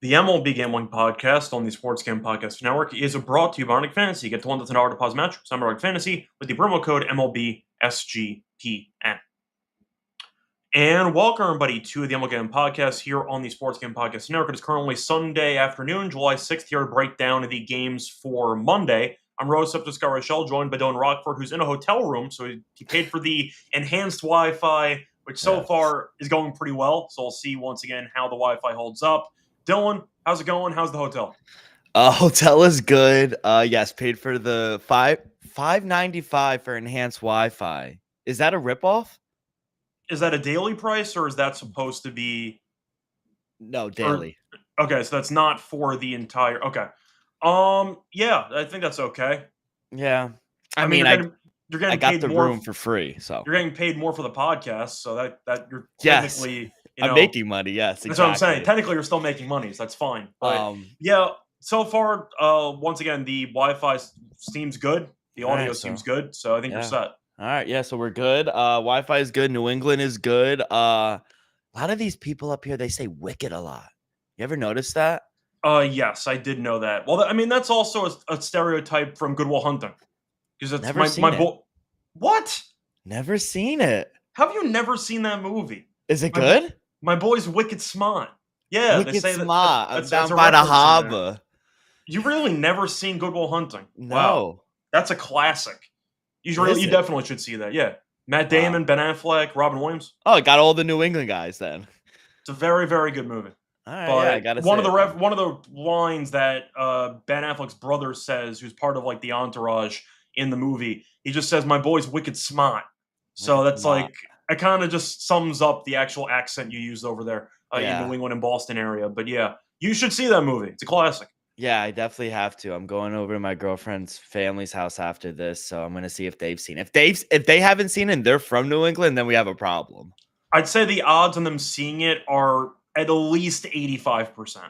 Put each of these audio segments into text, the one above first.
The MLB Gambling Podcast on the Sports Gambling Podcast Network is brought to you by Arctic Fantasy. Get to $1 deposit match with Arctic Fantasy with the promo code MLB SGPN. And welcome, everybody, to the MLB Gambling Podcast here on the Sports Gambling Podcast Network. It is currently Sunday afternoon, July 6th, here to break down the games for Monday. I'm Reichel, joined by Dylan Rockford, who's in a hotel room, so he paid for the enhanced Wi-Fi, which so far is going pretty well. So we'll see once again how the Wi-Fi holds up. Dylan, how's it going? How's the hotel? Hotel is good. Yes, paid for the $5.95 for enhanced Wi-Fi. Is that a ripoff? Is that a daily price, or is that supposed to be? No, daily. Okay, so that's not for the entire. Okay. Yeah, I think that's okay. Yeah, I mean, you're getting I got paid the more room for free, so you're getting paid more for the podcast. So that you're yes, technically, I'm making money. Yes, that's what I'm saying. Technically, you're still making money, so that's fine. But yeah, so far, once again, the Wi-Fi seems good. The audio seems good, so I think you're set. All right, yeah, so we're good. Wi-Fi is good. New England is good. A lot of these people up here, they say "wicked" a lot. You ever notice that? Yes, I did know that. Well, I mean, that's also a stereotype from Good Will Hunting, because it's Never seen it. What? Never seen it. Have you never seen that movie? Is it good? My boy's wicked smart. Yeah, wicked they say smart. That's down by the harbor. You really never seen Good Will Hunting? No. Wow, that's a classic. You definitely should see that. Yeah, Matt Damon, Ben Affleck, Robin Williams. Oh, it got all the New England guys then. It's a very, very good movie. All right, yeah, I gotta one of the lines that Ben Affleck's brother says, who's part of like the entourage in the movie, he just says, "My boy's wicked smart." So that's like, it kind of just sums up the actual accent you used over there in New England and Boston area. But yeah, you should see that movie. It's a classic. Yeah, I definitely have to. I'm going over to my girlfriend's family's house after this, so I'm going to see if they've seen it. If they haven't seen it and they're from New England, then we have a problem. I'd say the odds on them seeing it are at least 85%.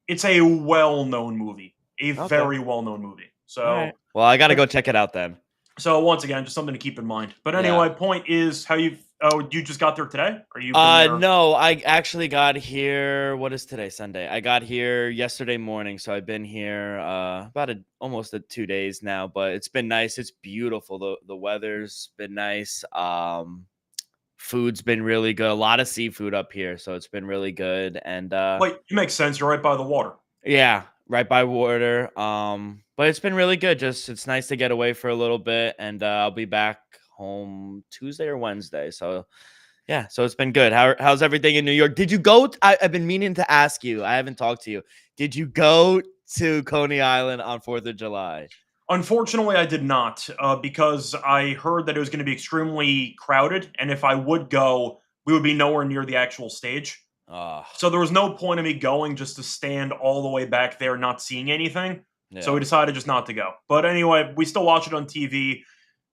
It's a well-known movie, very well-known movie. So, well, I got to go check it out then. So once again, just something to keep in mind. But anyway, point is, how you? Oh, you just got there today? Or you? No, I actually got here. What is today? Sunday. I got here yesterday morning, so I've been here about almost 2 days now. But it's been nice. It's beautiful. The weather's been nice. Food's been really good. A lot of seafood up here, so it's been really good. And it makes sense. You're right by the water. Yeah, right by water. But it's been really good. Just it's nice to get away for a little bit, and I'll be back home Tuesday or Wednesday. So yeah, so it's been good. How's everything in New York? Did you go? I've been meaning to ask you. I haven't talked to you. Did you go to Coney Island on 4th of July? Unfortunately, I did not, because I heard that it was going to be extremely crowded, and if I would go, we would be nowhere near the actual stage. So there was no point of me going just to stand all the way back there not seeing anything. Yeah. So we decided just not to go. But anyway, we still watch it on TV.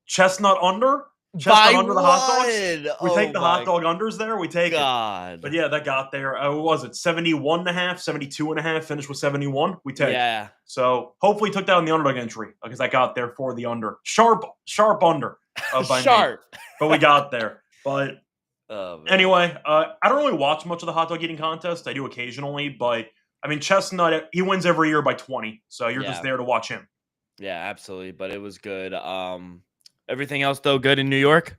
Chestnut under the hot dogs. We take the hot dog unders there. We take it. But yeah, that got there. What was it? 71.5, 72.5, finished with 71. We take. Yeah. So hopefully took that on the underdog entry because I got there for the under. Sharp under. Sharp. Me. But we got there. But anyway, I don't really watch much of the hot dog eating contest. I do occasionally, but I mean, Chestnut, he wins every year by 20. So you're just there to watch him. Yeah, absolutely. But it was good. Everything else, though, good in New York?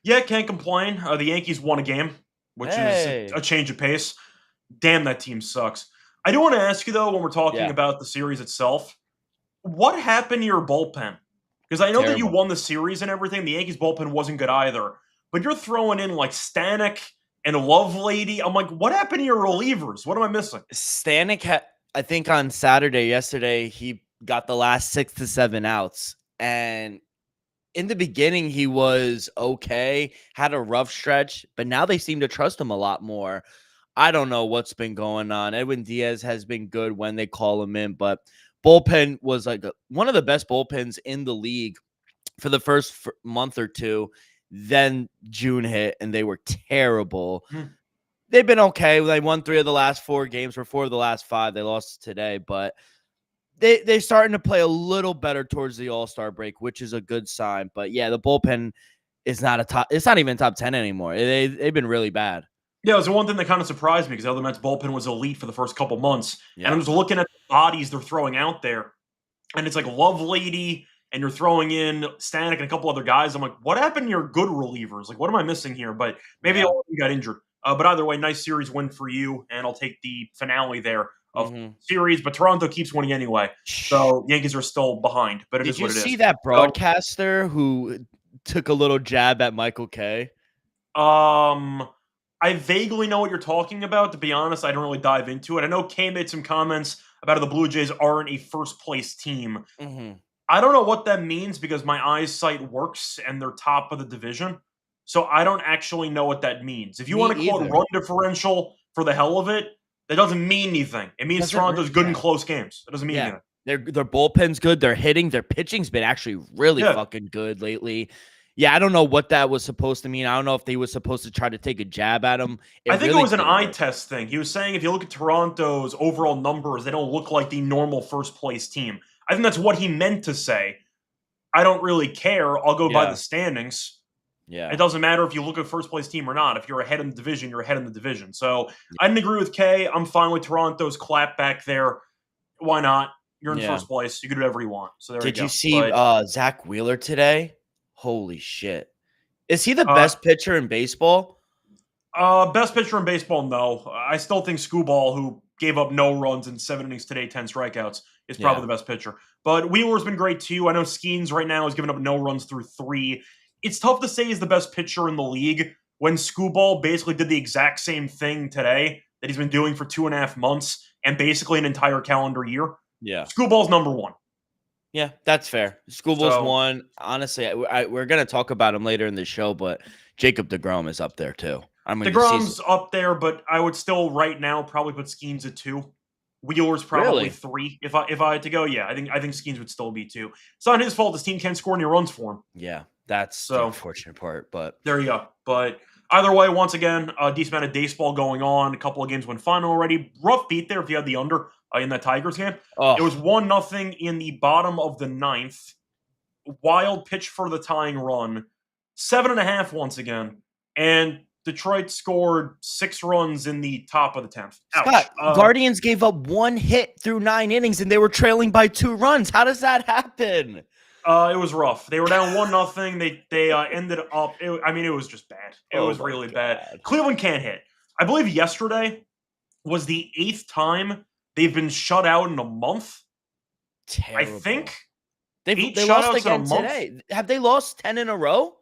Yeah, can't complain. The Yankees won a game, which is a change of pace. Damn, that team sucks. I do want to ask you, though, when we're talking about the series itself, what happened to your bullpen? Because I know that you won the series and everything. The Yankees bullpen wasn't good either. But you're throwing in, like, Stanek and Lovelady. I'm like, what happened to your relievers? What am I missing? Stanek, I think on yesterday, he got the last 6 to 7 outs. And in the beginning, he was okay, had a rough stretch, but now they seem to trust him a lot more. I don't know what's been going on. Edwin Diaz has been good when they call him in, but bullpen was like one of the best bullpens in the league for the first month or two. Then June hit, and they were terrible. They've been okay. They won 3 of the last 4 games, or 4 of the last 5. They lost today, but they're starting to play a little better towards the All-Star break, which is a good sign. But yeah, the bullpen is not it's not even top 10 anymore. They've been really bad. Yeah, it was the one thing that kind of surprised me because the other Mets bullpen was elite for the first couple months. And I'm Yeah. just looking at the bodies they're throwing out there, and it's like Lovelady, and you're throwing in Stanek and a couple other guys. I'm like, what happened to your good relievers? Like, what am I missing here? But maybe Yeah. all of them got injured. But either way, nice series win for you, and I'll take the finale there of series. But Toronto keeps winning anyway, so Yankees are still behind. But it is Did what you it see is. that So, broadcaster who took a little jab at Michael Kay? I vaguely know what you're talking about. To be honest, I don't really dive into it. I know Kay made some comments about how the Blue Jays aren't a first place team. I don't know what that means because my eyesight works and they're top of the division. So I don't actually know what that means. If you Me want to call it either. run differential for the hell of it, that doesn't mean anything. It means Toronto's good in close games. It doesn't mean anything. Their bullpen's good. They're hitting. Their pitching's been actually really fucking good lately. Yeah, I don't know what that was supposed to mean. I don't know if they were supposed to try to take a jab at him. I think it was an eye test thing. He was saying if you look at Toronto's overall numbers, they don't look like the normal first place team. I think that's what he meant to say. I don't really care. I'll go by the standings. Yeah. It doesn't matter if you look at first place team or not. If you're ahead in the division, you're ahead in the division. So I didn't agree with Kay. I'm fine with Toronto's clap back there. Why not? You're in first place. You can do whatever you want. So there you go. Did you see Zach Wheeler today? Holy shit. Is he the best pitcher in baseball? Best pitcher in baseball, no. I still think Scooball, who gave up no runs in 7 innings today, 10 strikeouts, is probably the best pitcher. But Wheeler's been great too. I know Skeens right now has given up no runs through 3. It's tough to say he's the best pitcher in the league when Scooball basically did the exact same thing today that he's been doing for 2.5 months and basically an entire calendar year. Yeah. Scooball's number 1. Yeah, that's fair. Scooball's 1. Honestly, we're going to talk about him later in the show, but Jacob deGrom is up there too. I mean, deGrom's up there, but I would still right now probably put Skeens at 2. Wheeler's probably 3. If I had to go, I think Skeens would still be 2. It's not his fault. His team can't score any runs for him. Yeah, that's the unfortunate part. But there you go. But either way, once again, a decent amount of baseball going on. A couple of games went final already. Rough beat there if you had the under in that Tigers game. It was 1-0 in the bottom of the 9th. Wild pitch for the tying run. 7.5 once again. And Detroit scored 6 runs in the top of the 10th. Scott, Guardians gave up 1 hit through 9 innings, and they were trailing by 2 runs. How does that happen? It was rough. They were down 1-0. They ended up. It was just bad. It was really bad. Cleveland can't hit. I believe yesterday was the 8th time they've been shut out in a month. Terrible. I think they lost again today. Have they lost 10 in a row?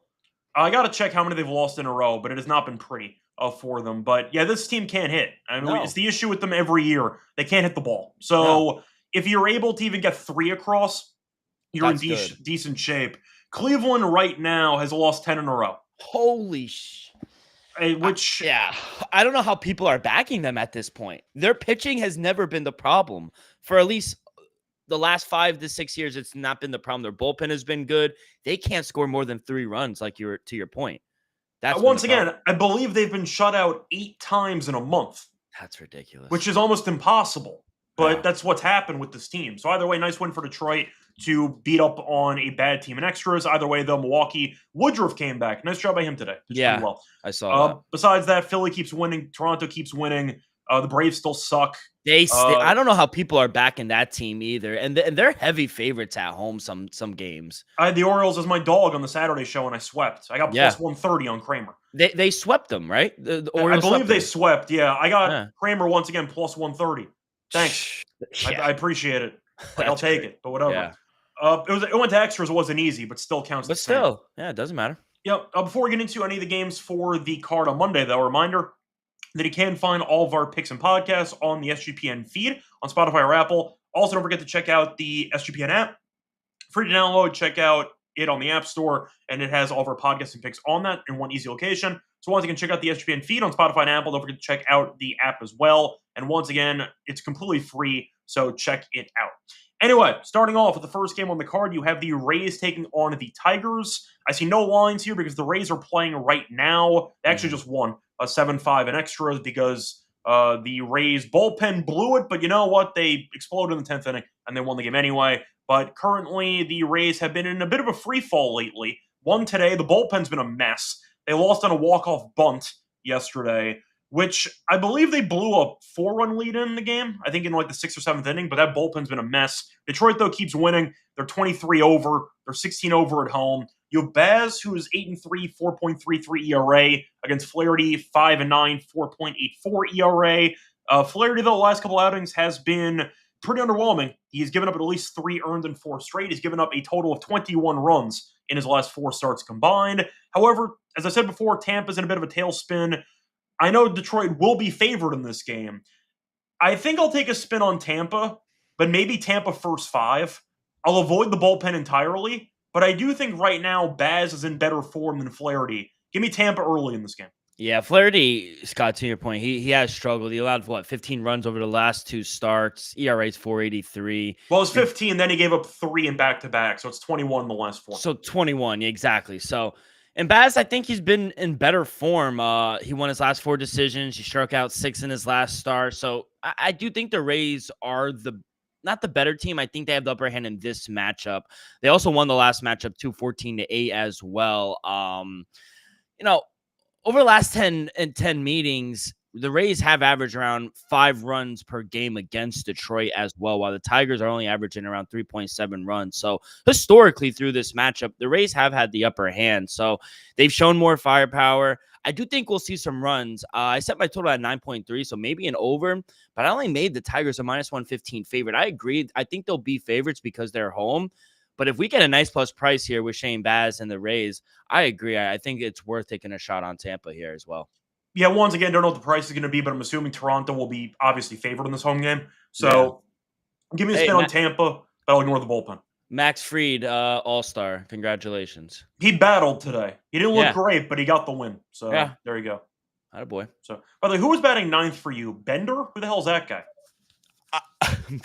I got to check how many they've lost in a row, but it has not been pretty for them. But yeah, this team can't hit. I mean, it's the issue with them every year. They can't hit the ball. So if you're able to even get 3 across, you're in decent shape. Cleveland right now has lost 10 in a row. Holy shit. I don't know how people are backing them at this point. Their pitching has never been the problem. For at least the last 5 to 6 years, it's not been the problem. Their bullpen has been good. They can't score more than 3 runs, like to your point. That's once again, I believe they've been shut out 8 times in a month. That's ridiculous. Which is almost impossible. But that's what's happened with this team. So either way, nice win for Detroit to beat up on a bad team in extras. Either way, though, Milwaukee, Woodruff came back. Nice job by him today. Yeah, well. I saw that. Besides that, Philly keeps winning. Toronto keeps winning. The Braves still suck. I don't know how people are backing that team either. And they're heavy favorites at home some games. I had the Orioles as my dog on the Saturday show, and I swept. I got plus 130 on Kramer. They swept them, right? The Orioles I believe they swept, yeah. I got Kramer once again plus 130. Thanks. I appreciate it. I'll take it, but whatever. Yeah. It went to extras. It wasn't easy, but still counts. But still, it doesn't matter. Yep. Before we get into any of the games for the card on Monday, though, a reminder that you can find all of our picks and podcasts on the SGPN feed on Spotify or Apple. Also, don't forget to check out the SGPN app. Free to download. Check out it on the App Store, and it has all of our podcasts and picks on that in one easy location. So once again, check out the SGPN feed on Spotify and Apple. Don't forget to check out the app as well. And once again, it's completely free, so check it out. Anyway, starting off with the first game on the card, you have the Rays taking on the Tigers. I see no lines here because the Rays are playing right now. They actually just won a 7-5 in extras because the Rays bullpen blew it, but you know what? They exploded in the 10th inning, and they won the game anyway. But currently, the Rays have been in a bit of a free fall lately. One today, the bullpen's been a mess. They lost on a walk-off bunt yesterday. which I believe they blew a 4-run lead in the game, I think in like the 6th or 7th inning, but that bullpen's been a mess. Detroit, though, keeps winning. They're 23 over. They're 16 over at home. You have Baz, who is 8-3, 4.33 ERA, against Flaherty, 5-9, 4.84 ERA. Flaherty, though, the last couple outings has been pretty underwhelming. He's given up at least 3 earned in 4 straight. He's given up a total of 21 runs in his last 4 starts combined. However, as I said before, Tampa's in a bit of a tailspin. I know Detroit will be favored in this game. I think I'll take a spin on Tampa, but maybe Tampa first 5. I'll avoid the bullpen entirely, but I do think right now Baz is in better form than Flaherty. Give me Tampa early in this game. Yeah, Flaherty, Scott, to your point, he has struggled. He allowed, 15 runs over the last 2 starts. ERA's 4.83. Well, it's 15, then he gave up 3 in back-to-back, so it's 21 in the last 4. So 21, yeah, exactly. So, and Baz, I think he's been in better form. He won his last 4 decisions. He struck out 6 in his last start. So I do think the Rays are not the better team. I think they have the upper hand in this matchup. They also won the last matchup 14-8 as well. Over the last 10 meetings, the Rays have averaged around 5 runs per game against Detroit as well, while the Tigers are only averaging around 3.7 runs. So historically through this matchup, the Rays have had the upper hand. So they've shown more firepower. I do think we'll see some runs. I set my total at 9.3, so maybe an over, but I only made the Tigers a -115 favorite. I agree. I think they'll be favorites because they're home. But if we get a nice plus price here with Shane Baz and the Rays, I agree. I think it's worth taking a shot on Tampa here as well. Yeah, once again, don't know what the price is going to be, but I'm assuming Toronto will be obviously favored in this home game. So give me a spin on Tampa, but I'll ignore the bullpen. Max Fried, All-Star. Congratulations. He battled today. He didn't look great, but he got the win. So there you go. Attaboy. So, by the way, who was batting 9th for you? Bender? Who the hell is that guy?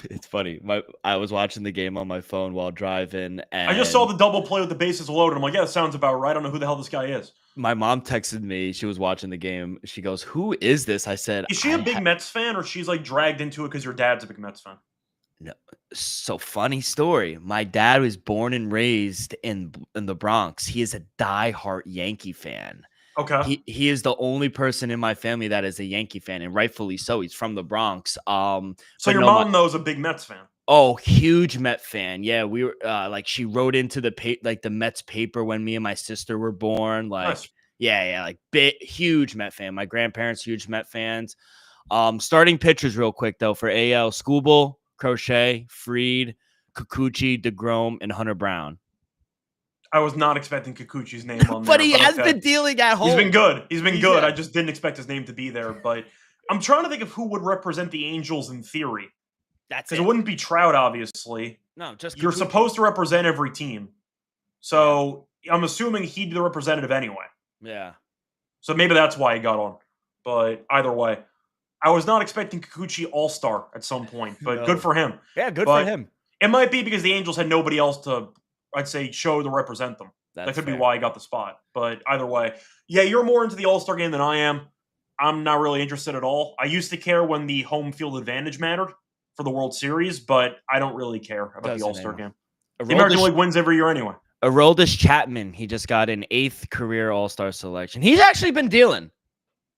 It's funny. I was watching the game on my phone while driving, and I just saw the double play with the bases loaded. I'm like, yeah, that sounds about right. I don't know who the hell this guy is. My mom texted me. She was watching the game. She goes, "Who is this?" I said, "Is she a big Mets fan, or she's like dragged into it because your dad's a big Mets fan?" No. So funny story. My dad was born and raised in the Bronx. He is a diehard Yankee fan. Okay. He is the only person in my family that is a Yankee fan, and rightfully so. He's from the Bronx. So your mom knows a big Mets fan. Oh, huge Met fan. Yeah, we were she wrote into the Mets paper when me and my sister were born. Nice. Huge Met fan. My grandparents huge Met fans. Starting pitchers real quick though for AL: Skubal, Crochet, Fried, Kikuchi, DeGrom, and Hunter Brown. I was not expecting Kikuchi's name on there. But he has been dealing at home. He's been good. He's been good. I just didn't expect his name to be there. But I'm trying to think of who would represent the Angels in theory. That's because it wouldn't be Trout, obviously. No, just you're supposed to represent every team. So I'm assuming he'd be the representative anyway. Yeah. So maybe that's why he got on. But either way, I was not expecting Kikuchi All-Star at some point, but good for him. Yeah, good for him. It might be because the Angels had nobody else to, I'd say, show to represent them. That could be why he got the spot. But either way, yeah, you're more into the All-Star game than I am. I'm not really interested at all. I used to care when the home field advantage mattered for the World Series, but I don't really care about the All-Star game. The American League wins every year anyway. Aroldis Chapman, he just got an 8th career All-Star selection. He's actually been dealing.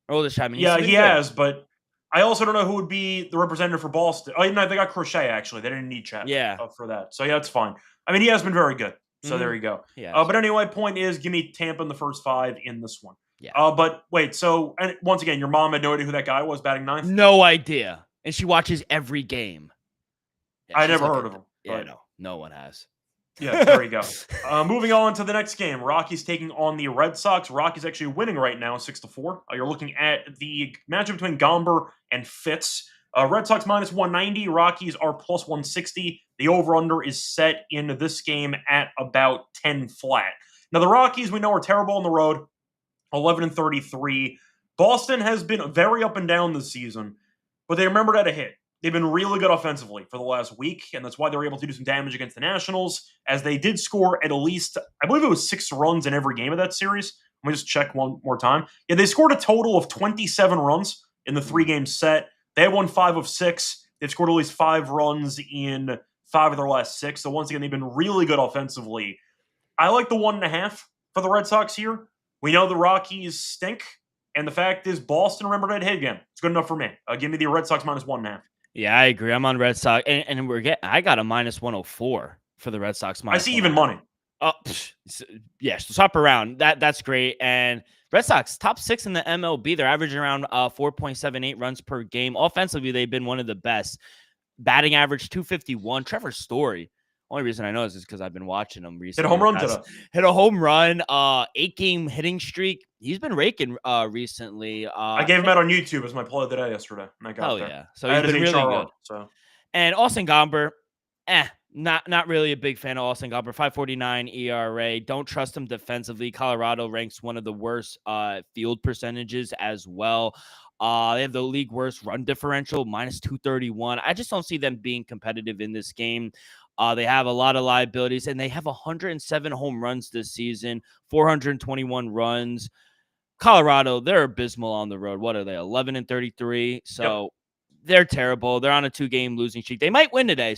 Aroldis Chapman. Yeah, he has, but I also don't know who would be the representative for Boston. Oh, no, they got Crochet, actually. They didn't need Chapman for that. So, yeah, it's fine. I mean, he has been very good. So, there you go. Yeah. But anyway, point is, give me Tampa in the first 5 in this one. Yeah. But wait, so, and once again, your mom had no idea who that guy was batting 9th? No idea. And she watches every game. Yeah, I never heard of him. Yeah, no one has. Yeah, there you go. Moving on to the next game. Rockies taking on the Red Sox. Rockies actually winning right now, 6-4. You're looking at the matchup between Gomber and Fitz. Red Sox -190. Rockies are +160. The over-under is set in this game at about 10 flat. Now, the Rockies, we know, are terrible on the road, 11-33. Boston has been very up and down this season, but they remembered how to hit. They've been really good offensively for the last week, and that's why they were able to do some damage against the Nationals, as they did score at least, I believe it was 6 runs in every game of that series. Let me just check one more time. Yeah, they scored a total of 27 runs in the 3-game set. They had won 5 of 6. They've scored at least 5 runs in 5 of their last 6. So once again, they've been really good offensively. I like the 1.5 for the Red Sox here. We know the Rockies stink. And the fact is, Boston remembered I'd hit again. It's good enough for me. Give me the Red Sox -1.5. Yeah, I agree. I'm on Red Sox, and I got a -104 for the Red Sox I see -1.5. even money. Oh, yeah, so swap around. That's great. And Red Sox top 6 in the MLB. They're averaging around 4.78 runs per game. Offensively, they've been one of the best. Batting average 251. Trevor Story. Only reason I know is because I've been watching him recently. Hit a home run today. Hit a home run. 8-game hitting streak. He's been raking recently. I gave him out on YouTube as my play of the day yesterday, and I got there. Yeah. So he's been really good. So. And Austin Gomber, not really a big fan of Austin Gomber. 5.49 ERA. Don't trust him defensively. Colorado ranks one of the worst field percentages as well. They have the league worst run differential, -231. I just don't see them being competitive in this game. They have a lot of liabilities, and they have 107 home runs this season, 421 runs. Colorado, they're abysmal on the road. What are they, 11-33? So They're terrible. They're on a 2-game losing streak. They might win today,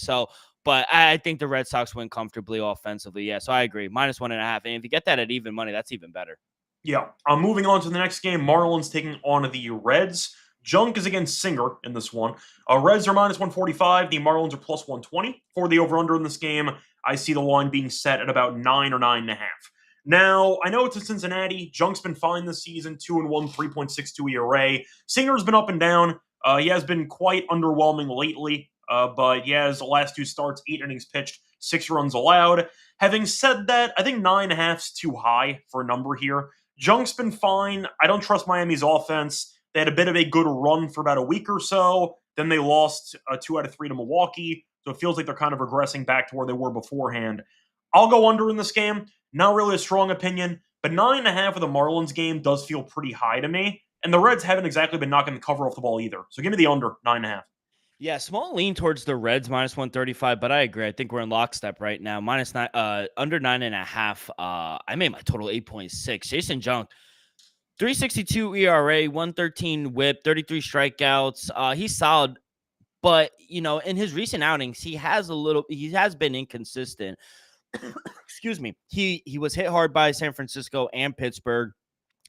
but I think the Red Sox win comfortably offensively. Yeah, so I agree. -1.5. And if you get that at even money, that's even better. Yeah. Moving on to the next game, Marlins taking on the Reds. Junk is against Singer in this one. Reds are -145. The Marlins are +120. For the over-under in this game, I see the line being set at about 9 or 9.5. Now, I know it's in Cincinnati. Junk's been fine this season, 2-1, 3.62 ERA. Singer's been up and down. He has been quite underwhelming lately, but he has the last 2 starts, 8 innings pitched, 6 runs allowed. Having said that, I think 9.5's too high for a number here. Junk's been fine. I don't trust Miami's offense. They had a bit of a good run for about a week or so. Then they lost 2 out of 3 to Milwaukee. So it feels like they're kind of regressing back to where they were beforehand. I'll go under in this game. Not really a strong opinion, but 9.5 of the Marlins game does feel pretty high to me. And the Reds haven't exactly been knocking the cover off the ball either. So give me the under, 9.5. Yeah, small lean towards the Reds, -135, but I agree. I think we're in lockstep right now. Under 9.5. I made my total 8.6. Jason Junk, 3.62 ERA, 113 WHIP, 33 strikeouts. He's solid, but in his recent outings, he has been inconsistent. Excuse me. He was hit hard by San Francisco and Pittsburgh,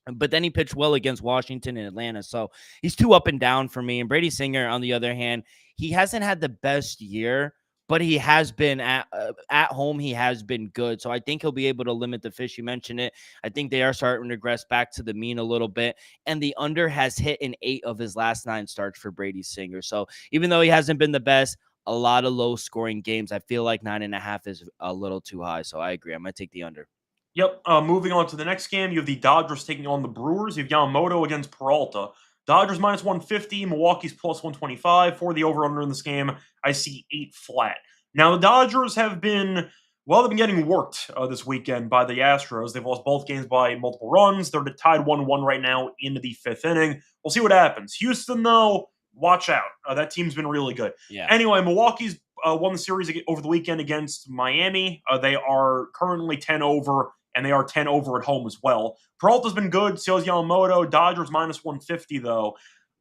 but then he pitched well against Washington and Atlanta. So he's too up and down for me. And Brady Singer, on the other hand, he hasn't had the best year, but he has been at home. He has been good. So I think he'll be able to limit the fish. You mentioned it. I think they are starting to regress back to the mean a little bit. And the under has hit in 8 of his last 9 starts for Brady Singer. So even though he hasn't been the best, a lot of low scoring games, I feel like 9.5 is a little too high. So I agree. I'm going to take the under. Yep. Moving on to the next game, you have the Dodgers taking on the Brewers. You have Yamamoto against Peralta. Dodgers -150, Milwaukee's +125. For the over-under in this game, I see 8 flat. Now, the Dodgers have been, they've been getting worked this weekend by the Astros. They've lost both games by multiple runs. They're tied 1-1 right now into the 5th inning. We'll see what happens. Houston, though, watch out. That team's been really good. Yeah. Anyway, Milwaukee's won the series over the weekend against Miami. They are currently 10 over, and they are 10 over at home as well. Peralta's been good. So is Yamamoto. Dodgers -150, though.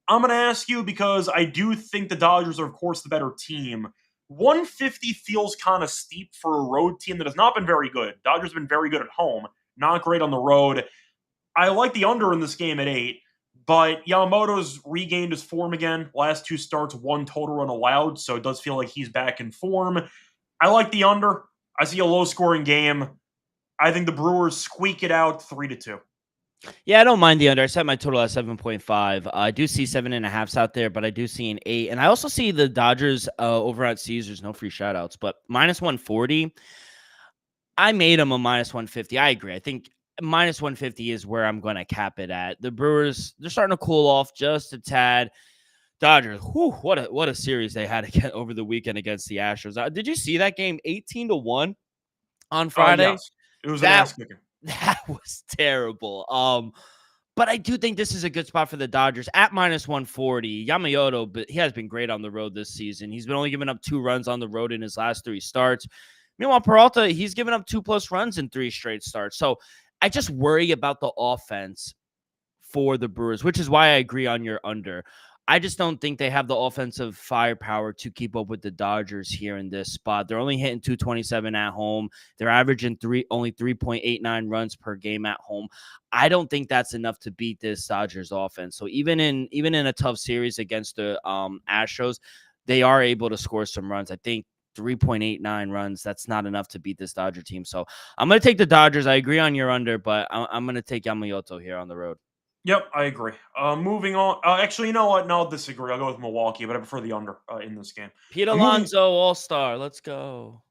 I'm going to ask you because I do think the Dodgers are, of course, the better team. 150 feels kind of steep for a road team that has not been very good. Dodgers have been very good at home, not great on the road. I like the under in this game at 8, but Yamamoto's regained his form again. Last 2 starts, 1 total run allowed, so it does feel like he's back in form. I like the under. I see a low-scoring game. I think the Brewers squeak it out 3-2. Yeah, I don't mind the under. I set my total at 7.5. I do see 7.5s out there, but I do see an 8. And I also see the Dodgers over at Caesars, no free shoutouts, but -140. I made them a -150. I agree. I think -150 is where I'm going to cap it at. The Brewers, they're starting to cool off just a tad. Dodgers, what a series they had to get over the weekend against the Astros. Did you see that game? 18-1 on Friday. Yes. It was an ass kicker. That was terrible. But I do think this is a good spot for the Dodgers at -140. Yamamoto, but he has been great on the road this season. He's been only giving up 2 runs on the road in his last 3 starts. Meanwhile, Peralta, he's given up 2+ runs in 3 straight starts. So I just worry about the offense for the Brewers, which is why I agree on your under. I just don't think they have the offensive firepower to keep up with the Dodgers here in this spot. They're only hitting 227 at home. They're averaging only 3.89 runs per game at home. I don't think that's enough to beat this Dodgers offense. So even in a tough series against the Astros, they are able to score some runs. I think 3.89 runs, that's not enough to beat this Dodger team. So I'm going to take the Dodgers. I agree on your under, but I'm going to take Yamamoto here on the road. Yep, I agree. Moving on. Actually, you know what? No, I'll disagree. I'll go with Milwaukee, but I prefer the under in this game. Pete Alonso, All-Star. Let's go.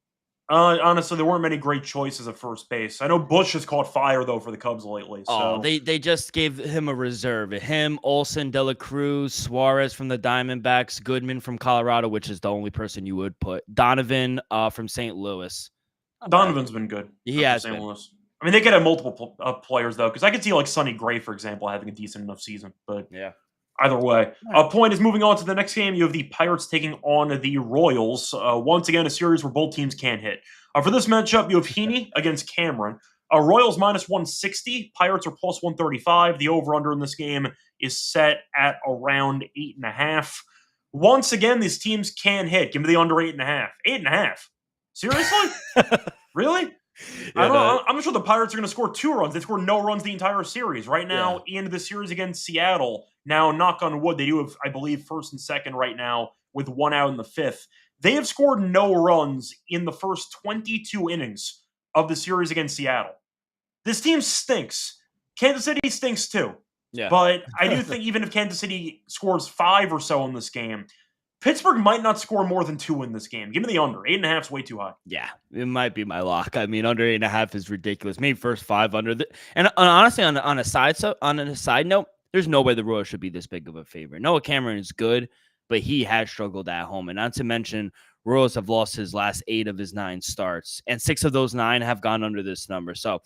Honestly, there weren't many great choices at first base. I know Bush has caught fire, though, for the Cubs lately. So. Oh, they just gave him a reserve. Him, Olsen, De La Cruz, Suarez from the Diamondbacks, Goodman from Colorado, which is the only person you would put, Donovan from St. Louis. Donovan's been good. He has been. Louis. I mean, they could have multiple players, though, because I could see, like, Sonny Gray, for example, having a decent enough season. But yeah. Either way. Point is, moving on to the next game, you have the Pirates taking on the Royals. Once again, a series where both teams can't hit. For this matchup, you have Heaney against Cameron. Royals minus 160. Pirates are plus 135. The over-under in this game is set at around 8.5. Once again, these teams can hit. Give me the under 8.5. 8.5? Seriously? Really? Yeah, I'm not sure the Pirates are going to score 2 runs. They scored no runs the entire series. Right now, in the series against Seattle, now, knock on wood, they do have, I believe, first and second right now with 1 out in the 5th. They have scored no runs in the first 22 innings of the series against Seattle. This team stinks. Kansas City stinks too. Yeah. But I do think even if Kansas City scores 5 or so in this game, Pittsburgh might not score more than 2 in this game. Give me the under. 8.5 is way too high. Yeah, it might be my lock. I mean, under 8.5 is ridiculous. Maybe first 5 under. And honestly, on a side note, there's no way the Royals should be this big of a favorite. Noah Cameron is good, but he has struggled at home. And not to mention, Royals have lost his last 8 of his 9 starts, and 6 of those 9 have gone under this number. So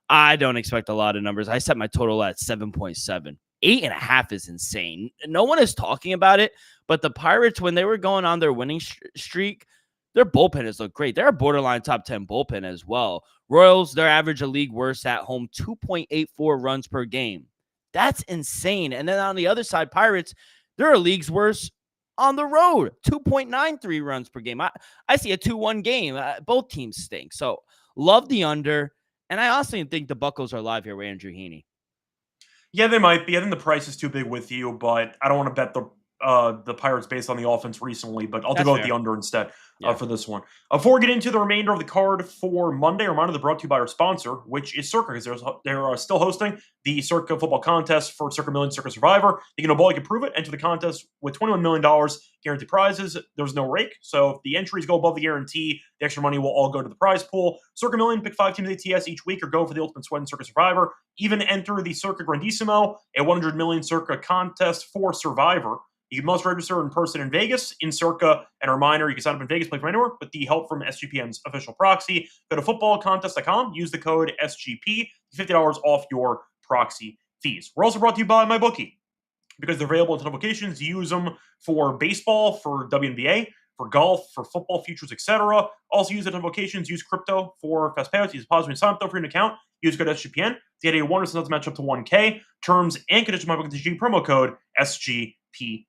I don't expect a lot of numbers. I set my total at 7.7. 8.5 is insane. No one is talking about it, but the Pirates, when they were going on their winning streak, their bullpen has looked great. They're a borderline top 10 bullpen as well. Royals, their average a league worst at home, 2.84 runs per game. That's insane. And then on the other side, Pirates, they're a league's worst on the road, 2.93 runs per game. I see a 2-1 game. Both teams stink. So love the under. And I also think the Buccos are live here with Andrew Heaney. Yeah, they might be. I think the price is too big with you, but I don't want to bet the Pirates based on the offense recently, but I'll go with the under instead for this one. Before we get into the remainder of the card for Monday, a reminder that brought to you by our sponsor, which is Circa, because they're still hosting the Circa football contest for Circa Million Circa Survivor. You can know ball, you can prove it. Enter the contest with $21 million guaranteed prizes. There's no rake, so if the entries go above the guarantee, the extra money will all go to the prize pool. Circa Million, pick 5 teams ATS each week or go for the ultimate sweat in Circa Survivor. Even enter the Circa Grandissimo, a 100 million Circa contest for Survivor. You must register in person in Vegas, in Circa, and a reminder, you can sign up in Vegas, play from anywhere, with the help from SGPN's official proxy. Go to footballcontest.com, use the code SGP, $50 off your proxy fees. We're also brought to you by MyBookie, because they're available in 10 locations. Use them for baseball, for WNBA, for golf, for football futures, etc. Also use it on locations. Use crypto for fast payouts. Use deposit and sign up though for an account. Use code SGPN to get a 100% match up to 1K. Terms and conditions of MyBookie promo code SGPN.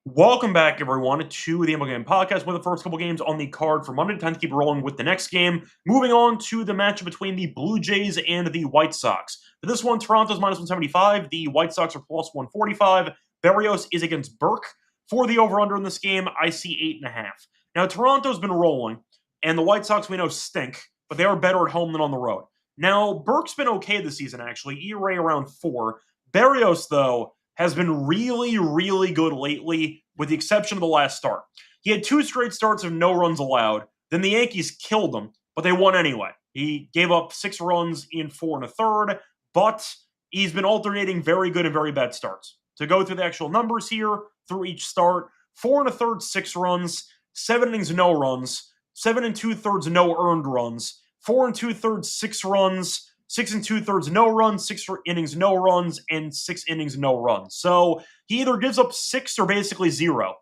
Welcome back, everyone, to the MLB Gambling Podcast. With the first couple games on the card for Monday. Time to keep rolling with the next game. Moving on to the matchup between the Blue Jays and the White Sox. For this one, Toronto's minus 175. The White Sox are plus 145. Berrios is against Burke. For the over-under in this game, I see 8.5. Now, Toronto's been rolling, and the White Sox, we know, stink, but they are better at home than on the road. Now, Burke's been okay this season, actually. ERA around 4. Berrios, though, has been really, really good lately, with the exception of the last start. He had 2 straight starts of no runs allowed. Then the Yankees killed him, but they won anyway. He gave up 6 runs in 4 1/3, but he's been alternating very good and very bad starts. To go through the actual numbers here, through each start, 4 1/3, 6 runs, 7 innings, no runs, 7 2/3, no earned runs, 4 2/3, 6 runs, 6 2/3, no runs, 6 innings, no runs, and 6 innings, no runs. So he either gives up 6 or basically 0.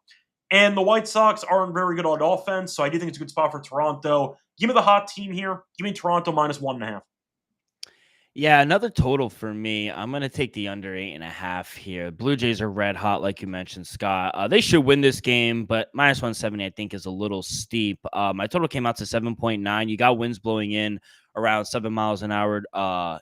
And the White Sox aren't very good on offense, so I do think it's a good spot for Toronto. Give me the hot team here. Give me Toronto minus 1.5. Yeah, another total for me. I'm going to take the under 8.5 here. Blue Jays are red hot, like you mentioned, Scott. They should win this game, but minus 170, I think, is a little steep. My total came out to 7.9. You got winds blowing in around 7 miles an hour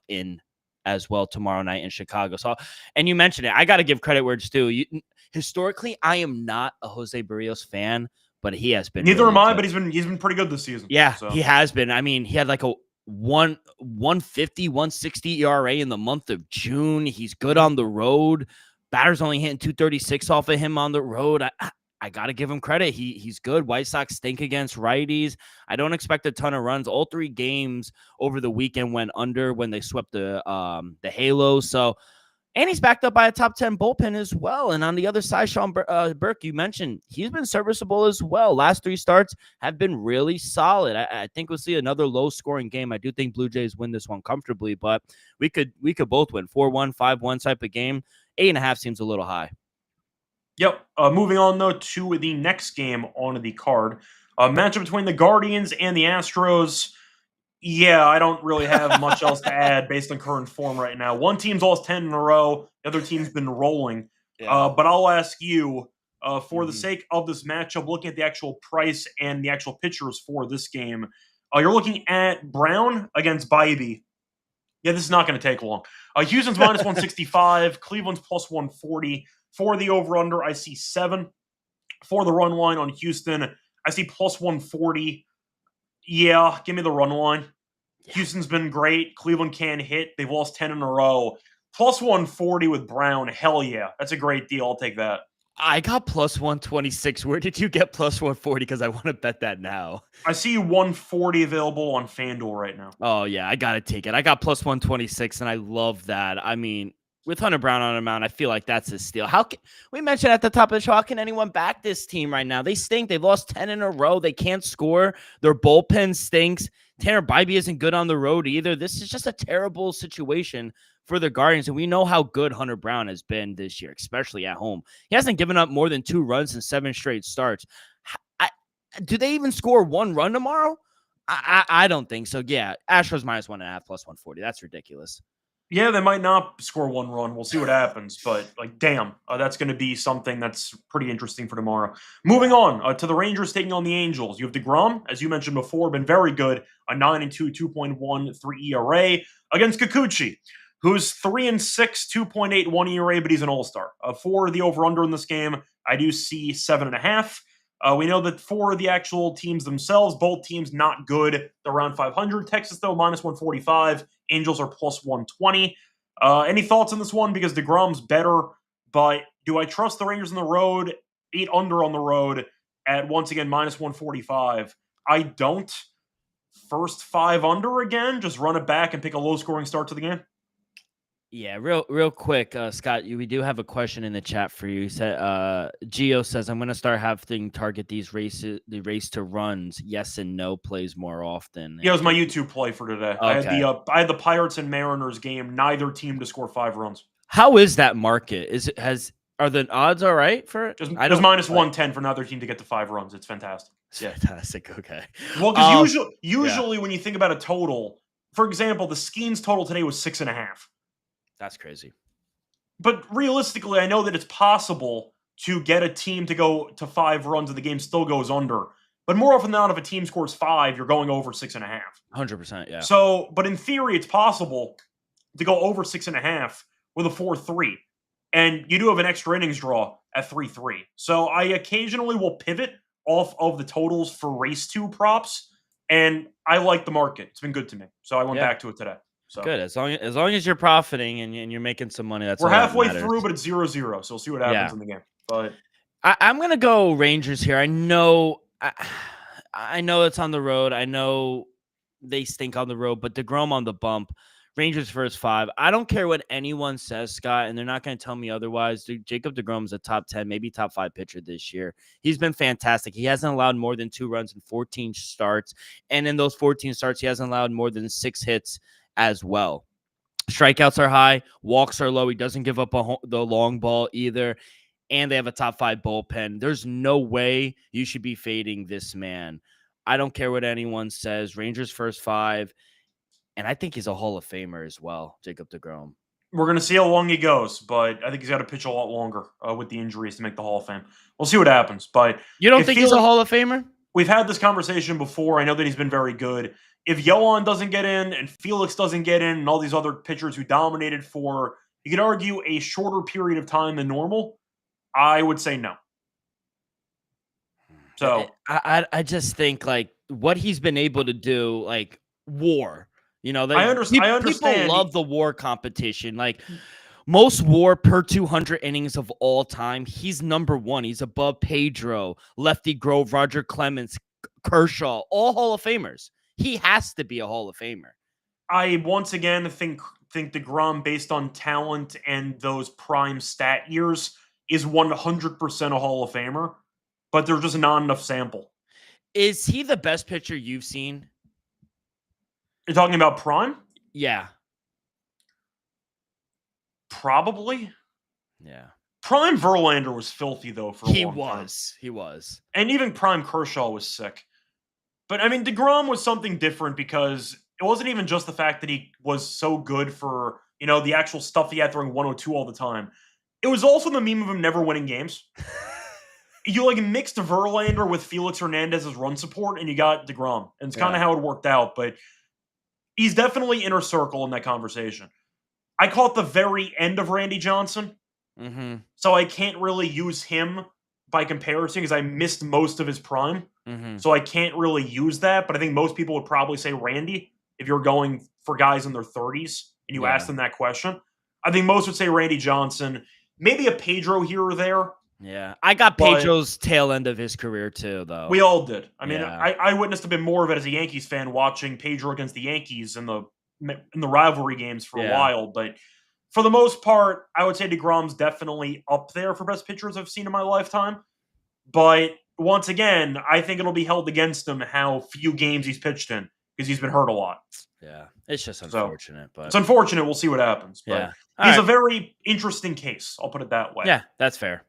in as well tomorrow night in Chicago. So, and you mentioned it. I got to give credit where it's due. Historically, I am not a Jose Barrios fan, but he has been. Neither really am I, good. but he's been pretty good this season. Yeah, so. he has been. I mean, he had like a 150, 160 ERA in the month of June. He's good on the road. Batters only hitting 236 off of him on the road. I got to give him credit. He's good. White Sox stink against righties. I don't expect a ton of runs. All 3 games over the weekend went under when they swept the Halo. So, and he's backed up by a top 10 bullpen as well. And on the other side, Sean Burke, you mentioned he's been serviceable as well. Last 3 starts have been really solid. I think we'll see another low-scoring game. I do think Blue Jays win this one comfortably, but we could both win 4-1, 5-1 type of game. 8.5 seems a little high. Yep. Moving on, though, to the next game on the card. Matchup between the Guardians and the Astros. Yeah, I don't really have much else to add based on current form right now. One team's lost 10 in a row. The other team's been rolling. But I'll ask you, for the sake of this matchup, looking at the actual price and the actual pitchers for this game, you're looking at Brown against Bybee. Yeah, this is not going to take long. Houston's minus 165. Cleveland's plus 140. For the over-under, I see 7. For the run line on Houston, I see plus 140. Yeah, give me the run line. Yeah. Houston's been great. Cleveland can hit. They've lost 10 in a row. Plus 140 with Brown. Hell yeah. That's a great deal. I'll take that. I got plus 126. Where did you get plus 140? Because I want to bet that now. I see 140 available on FanDuel right now. Oh, yeah. I got to take it. I got plus 126, and I love that. I mean, with Hunter Brown on a mound, I feel like that's a steal. How can we mentioned at the top of the show? How can anyone back this team right now? They stink. They've lost 10 in a row. They can't score. Their bullpen stinks. Tanner Bybee isn't good on the road either. This is just a terrible situation for the Guardians, and we know how good Hunter Brown has been this year, especially at home. He hasn't given up more than 2 runs in 7 straight starts. Do they even score 1 run tomorrow? I don't think so. Yeah, Astros minus 1.5 plus 140. That's ridiculous. Yeah, they might not score 1 run. We'll see what happens. But, damn, that's going to be something that's pretty interesting for tomorrow. Moving on to the Rangers taking on the Angels. You have DeGrom, as you mentioned before, been very good. A 9-2, 2.13 ERA against Kikuchi, who's 3-6, 2.81 ERA, but he's an all-star. For the over-under in this game, I do see 7.5. We know that for the actual teams themselves, both teams not good. They're around 500. Texas, though, minus 145. Angels are plus 120. Any thoughts on this one? Because DeGrom's better, but do I trust the Rangers on the road? 8 under on the road at, once again, minus 145. I don't. First 5 under again? Just run it back and pick a low-scoring start to the game? Yeah, real quick, Scott, we do have a question in the chat for you. Gio says, I'm going to start having target the race to runs, yes and no plays more often. Yeah, it was my YouTube play for today. Okay. I had the Pirates and Mariners game, neither team to score 5 runs. How is that market? Are the odds all right for it? It was minus 110 for another team to get to 5 runs. It's fantastic. Yeah. Fantastic, okay. Well, because usually when you think about a total, for example, the Skeens total today was 6.5. That's crazy. But realistically, I know that it's possible to get a team to go to 5 runs and the game still goes under. But more often than not, if a team scores 5, you're going over 6.5. 100%, yeah. So, but in theory, it's possible to go over 6.5 with a 4-3. And you do have an extra innings draw at 3-3. So I occasionally will pivot off of the totals for race 2 props. And I like the market. It's been good to me. So I went back to it today. So. Good. As long as you're profiting and you're making some money, we're halfway through, but it's 0-0. So we'll see what happens in the game. But I'm gonna go Rangers here. I know it's on the road. I know they stink on the road, but DeGrom on the bump. Rangers first 5. I don't care what anyone says, Scott, and they're not going to tell me otherwise. Jacob DeGrom's a top 10, maybe top 5 pitcher this year. He's been fantastic. He hasn't allowed more than 2 runs in 14 starts, and in those 14 starts, he hasn't allowed more than 6 hits as well. Strikeouts are high, walks are low. He doesn't give up the long ball either, and they have a top 5 bullpen. There's no way you should be fading this man. I don't care what anyone says. Rangers first 5. And I think he's a Hall of Famer as well, Jacob deGrom. We're going to see how long he goes, but I think he's got to pitch a lot longer with the injuries to make the Hall of Fame. We'll see what happens. But you don't think he's a Hall of Famer? We've had this conversation before. I know that he's been very good. If Yohan doesn't get in and Felix doesn't get in and all these other pitchers who dominated for, you could argue, a shorter period of time than normal, I would say no. So I just think like what he's been able to do, like WAR. I understand. People love the WAR competition. Like most WAR per 200 innings of all time, he's number one. He's above Pedro, Lefty Grove, Roger Clemens, Kershaw, all Hall of Famers. He has to be a Hall of Famer. I once again think deGrom, based on talent and those prime stat years, is 100% a Hall of Famer, but there's just not enough sample. Is he the best pitcher you've seen? You're talking about prime? Yeah. Probably. Yeah. Prime Verlander was filthy, though, for a long time. He was. And even prime Kershaw was sick. But, I mean, deGrom was something different because it wasn't even just the fact that he was so good for, the actual stuff he had throwing 102 all the time. It was also the meme of him never winning games. You, mixed Verlander with Felix Hernandez's run support, and you got deGrom. And it's kind of how it worked out. But he's definitely inner circle in that conversation. I caught the very end of Randy Johnson. Mm-hmm. So I can't really use him by comparison because I missed most of his prime. Mm-hmm. So I can't really use that. But I think most people would probably say Randy if you're going for guys in their 30s and you ask them that question. I think most would say Randy Johnson. Maybe a Pedro here or there. Yeah. I got Pedro's tail end of his career too, though. We all did. I mean, I witnessed a bit more of it as a Yankees fan watching Pedro against the Yankees in the rivalry games for a while. But for the most part, I would say deGrom's definitely up there for best pitchers I've seen in my lifetime. But once again, I think it'll be held against him how few games he's pitched in because he's been hurt a lot. Yeah, it's just unfortunate. But it's unfortunate. We'll see what happens. But he's a very interesting case. I'll put it that way. Yeah, that's fair.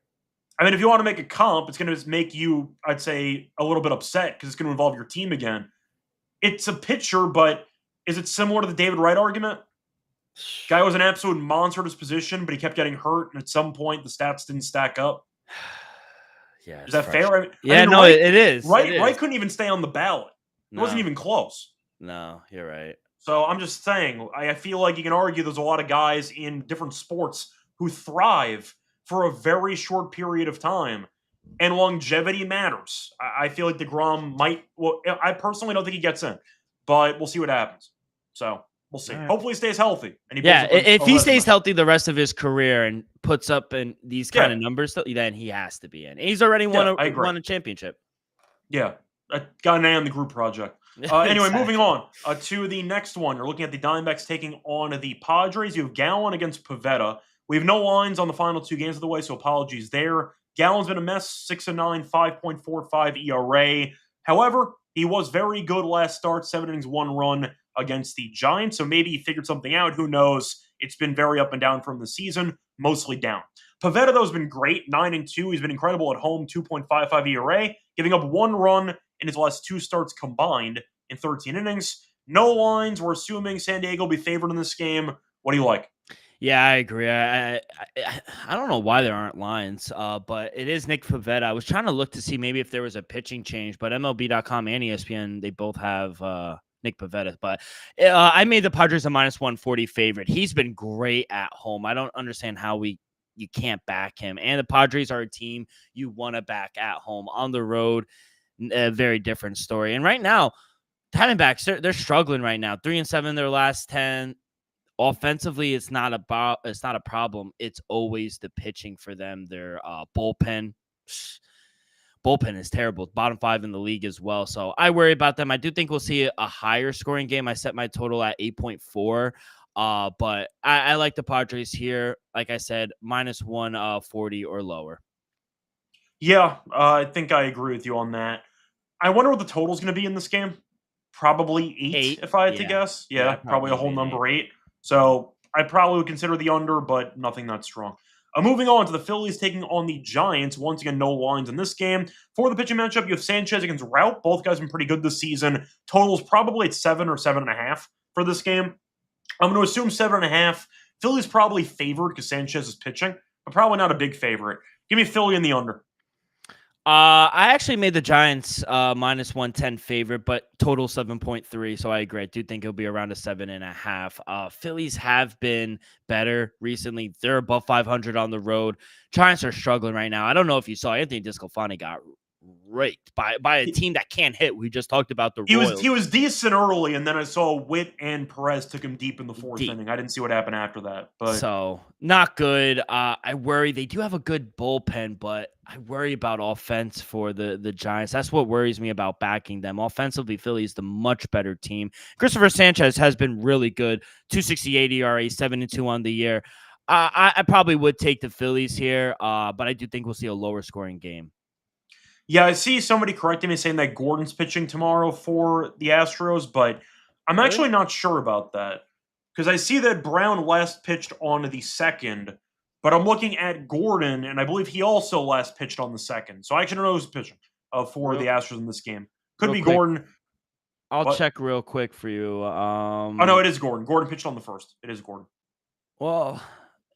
I mean, if you want to make a comp, it's going to make you, I'd say, a little bit upset because it's going to involve your team again. It's a pitcher, but is it similar to the David Wright argument? Guy was an absolute monster at his position, but he kept getting hurt, and at some point the stats didn't stack up. Yeah, is that fair? it is. Wright couldn't even stay on the ballot. It wasn't even close. No, you're right. So I'm just saying, I feel like you can argue there's a lot of guys in different sports who thrive for a very short period of time, and longevity matters. I feel like deGrom might. Well, I personally don't think he gets in, but we'll see what happens. So we'll see. Right. Hopefully, he stays healthy. And if he stays healthy the rest of his career and puts up in these kind of numbers, then he has to be in. And he's already won a championship. Yeah, I got an A on the group project. Anyway, moving on to the next one. You're looking at the Diamondbacks taking on the Padres. You have Gallen against Pivetta. We have no lines on the final two games of the way, so apologies there. Gallen's been a mess, 6-9, 5.45 ERA. However, he was very good last start, 7 innings, 1 run against the Giants, so maybe he figured something out. Who knows? It's been very up and down from the season, mostly down. Pivetta, though, has been great, 9-2. He's been incredible at home, 2.55 ERA, giving up 1 run in his last 2 starts combined in 13 innings. No lines. We're assuming San Diego will be favored in this game. What do you like? Yeah, I agree. I don't know why there aren't lines, but it is Nick Pivetta. I was trying to look to see maybe if there was a pitching change, but MLB.com and ESPN, they both have Nick Pivetta. But I made the Padres a -140 favorite. He's been great at home. I don't understand how you can't back him. And the Padres are a team you want to back at home. On the road, a very different story. And right now, Diamondbacks, they're struggling right now. 3-7 their last 10. Offensively, it's not a problem. It's always the pitching for them. Their bullpen is terrible. Bottom 5 in the league as well. So I worry about them. I do think we'll see a higher scoring game. I set my total at 8.4. But I like the Padres here. Like I said, -140 or lower. Yeah, I think I agree with you on that. I wonder what the total is going to be in this game. Probably 8 if I had to guess. Yeah, probably a whole number 8. So I probably would consider the under, but nothing that strong. Moving on to the Phillies taking on the Giants. Once again, no lines in this game. For the pitching matchup, you have Sanchez against Rout. Both guys have been pretty good this season. Total's probably at 7 or 7.5. for this game. I'm going to assume 7.5. Philly's probably favored because Sanchez is pitching, but probably not a big favorite. Give me Philly in the under. I actually made the Giants minus 110 favorite, but total 7.3. So I agree. I do think it'll be around a 7.5. Phillies have been better recently. They're above 500 on the road. Giants are struggling right now. I don't know if you saw Anthony DeSclafani got raked by a team that can't hit. We just talked about the Royals. He was decent early, and then I saw Witt and Perez took him deep in the fourth inning. I didn't see what happened after that. But so not good. I worry. They do have a good bullpen, but I worry about offense for the Giants. That's what worries me about backing them. Offensively, Philly is the much better team. Christopher Sanchez has been really good. 268 ERA, 7-2 on the year. I probably would take the Phillies here, but I do think we'll see a lower scoring game. Yeah, I see somebody correcting me saying that Gordon's pitching tomorrow for the Astros, but I'm actually not sure about that because I see that Brown last pitched on the 2nd, but I'm looking at Gordon, and I believe he also last pitched on the 2nd. So I actually don't know who's pitching for the Astros in this game. Could be quick. Gordon. I'll check real quick for you. Oh, no, it is Gordon. Gordon pitched on the 1st. It is Gordon. Well,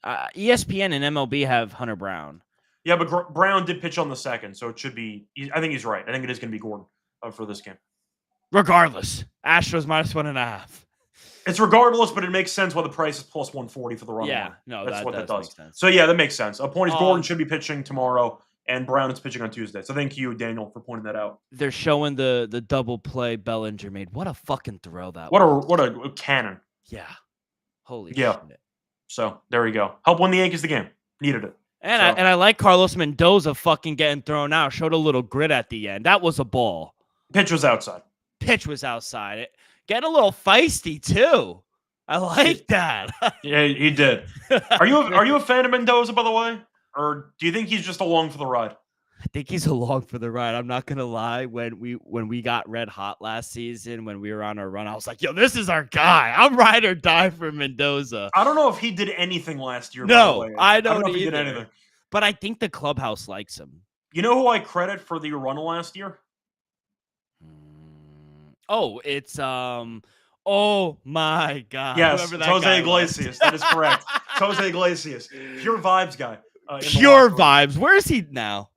ESPN and MLB have Hunter Brown. Yeah, but Brown did pitch on the 2nd, so it should be – I think he's right. I think it is going to be Gordon for this game. Regardless, Astros minus 1.5. It's regardless, but it makes sense why the price is plus 140 for the run. Yeah, no, that's what that does. Make sense. So, yeah, that makes sense. A point is Gordon should be pitching tomorrow, and Brown is pitching on Tuesday. So thank you, Daniel, for pointing that out. They're showing the double play Bellinger made. What a fucking throw that was. What a cannon. Yeah. Holy shit. So, there you go. Help win the Yankees the game. Needed it. And I like Carlos Mendoza fucking getting thrown out. Showed a little grit at the end. That was a ball. Pitch was outside. Get a little feisty too. I like that. Yeah, he did. Are you a fan of Mendoza, by the way? Or do you think he's just along for the ride? I think he's along for the ride. I'm not gonna lie. When we got red hot last season, when we were on our run, I was like, "Yo, this is our guy. I'm ride or die for Mendoza." I don't know if he did anything last year. No, I don't know if he did anything. But I think the clubhouse likes him. You know who I credit for the run last year? Oh, it's oh my God! Yes, it's Jose Iglesias. That is correct. Jose Iglesias, pure vibes guy. Pure vibes. Where is he now?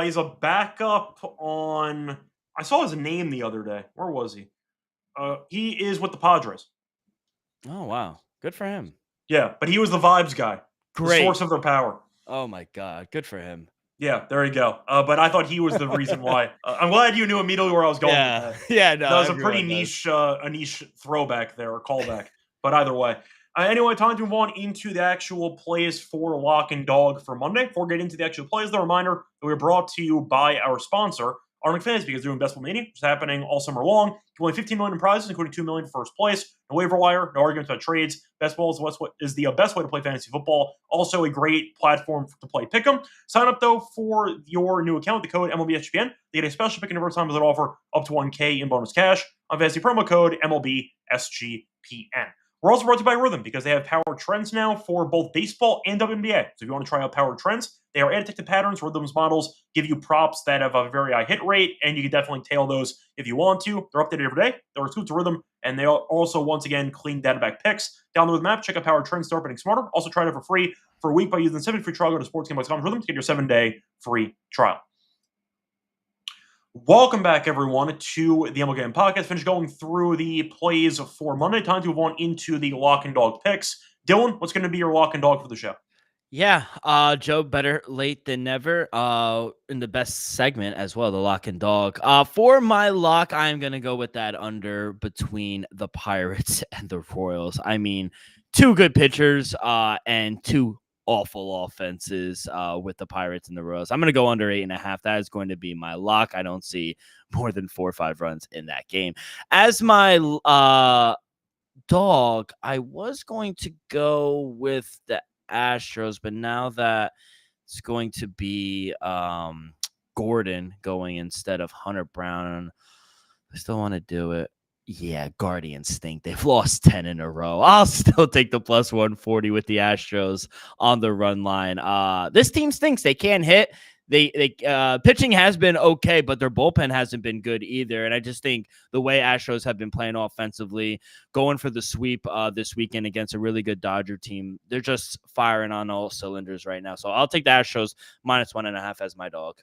He's a backup on. I saw his name the other day. Where was he? He is with the Padres. Oh wow, good for him. Yeah, but he was the vibes guy. Great. The source of their power. Oh my God, good for him. Yeah, there you go. But I thought he was the reason why. I'm glad you knew immediately where I was going. Yeah, with that. Yeah. No, that was a pretty niche throwback there, or callback. But either way. Anyway, time to move on into the actual plays for Lock and Dog for Monday. Before we get into the actual plays, the reminder that we're brought to you by our sponsor, Arctic Fantasy, because they're doing Best Ball Mania, which is happening all summer long. You win $15 million in prizes, including $2 million for first place. No waiver wire, no arguments about trades. Best Ball is the best way to play fantasy football. Also a great platform to play Pick'em. Sign up, though, for your new account with the code MLB SGPN. They get a special pick and overtime that offer up to $1K in bonus cash on fantasy promo code MLB SGPN. We're also brought to you by Rhythm because they have Power Trends now for both baseball and WNBA. So if you want to try out Power Trends, they are detected patterns. Rhythm's models give you props that have a very high hit rate, and you can definitely tail those if you want to. They're updated every day. They're exclusive to Rhythm, and they also, once again, clean data-back picks. Download the Rhythm app, check out Power Trends, start betting smarter. Also try it out for free for a week by using the 7-day free trial. Go to sportsgamble.com Rhythm to get your 7-day free trial. Welcome back, everyone, to the MLB Gambling Podcast. Finish going through the plays for Monday. Time to move on into the Lock and Dog picks. Dylan, what's going to be your Lock and Dog for the show? Yeah, Joe, better late than never. In the best segment as well, the Lock and Dog. For my lock, I'm going to go with that under between the Pirates and the Royals. I mean, two good pitchers and two awful offenses with the Pirates and the Royals. I'm going to go under 8.5. That is going to be my lock. I don't see more than 4 or 5 runs in that game. As my dog, I was going to go with the Astros, but now that it's going to be Gordon going instead of Hunter Brown, I still want to do it. Yeah, Guardians stink. They've lost 10 in a row. I'll still take the plus 140 with the Astros on the run line. This team stinks. They can't hit. pitching has been okay, but their bullpen hasn't been good either. And I just think the way Astros have been playing offensively, going for the sweep this weekend against a really good Dodger team, they're just firing on all cylinders right now. So I'll take the Astros -1.5 as my dog.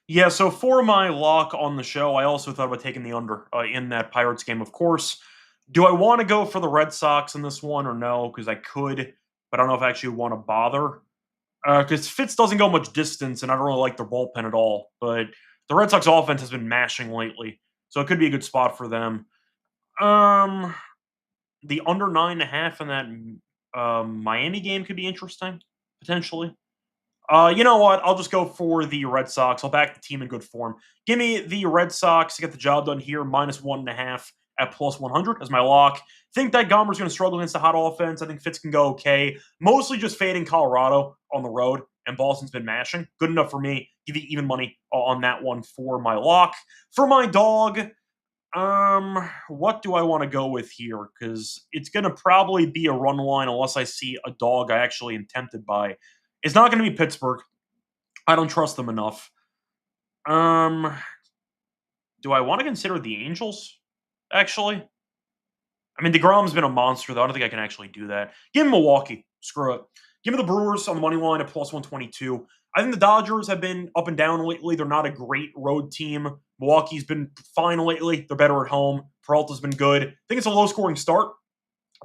Yeah, so for my lock on the show, I also thought about taking the under in that Pirates game, of course. Do I want to go for the Red Sox in this one or no? Because I could, but I don't know if I actually want to bother. Because Fitz doesn't go much distance, and I don't really like their bullpen at all. But the Red Sox offense has been mashing lately, so it could be a good spot for them. The under 9.5 in that Miami game could be interesting, potentially. You know what? I'll just go for the Red Sox. I'll back the team in good form. Give me the Red Sox to get the job done here, -1.5 at +100 as my lock. Think that Gomber's going to struggle against the hot offense. I think Fitz can go okay. Mostly just fading Colorado on the road, and Boston's been mashing. Good enough for me. Give you even money on that one for my lock. For my dog, what do I want to go with here? Because it's going to probably be a run line unless I see a dog I actually am tempted by. It's not going to be Pittsburgh. I don't trust them enough. Do I want to consider the Angels, actually? I mean, DeGrom's been a monster, though. I don't think I can actually do that. Give me Milwaukee. Screw it. Give me the Brewers on the money line at +122. I think the Dodgers have been up and down lately. They're not a great road team. Milwaukee's been fine lately. They're better at home. Peralta's been good. I think it's a low-scoring start,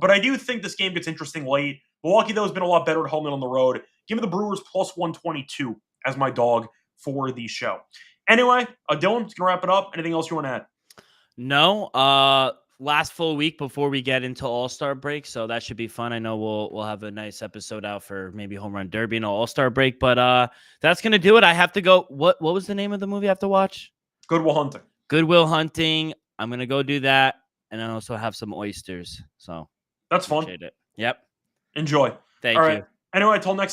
but I do think this game gets interesting late. Milwaukee, though, has been a lot better at home than on the road. Give me the Brewers +122 as my dog for the show. Anyway, Dylan, just going to wrap it up. Anything else you want to add? No. Last full week before we get into All-Star break, so that should be fun. I know we'll have a nice episode out for maybe Home Run Derby and All-Star break, but that's going to do it. I have to go. What was the name of the movie I have to watch? Good Will Hunting. Good Will Hunting. I'm going to go do that, and I also have some oysters. So that's fun. Appreciate it. Yep. Enjoy. Thank All you. right. Anyway, until next time.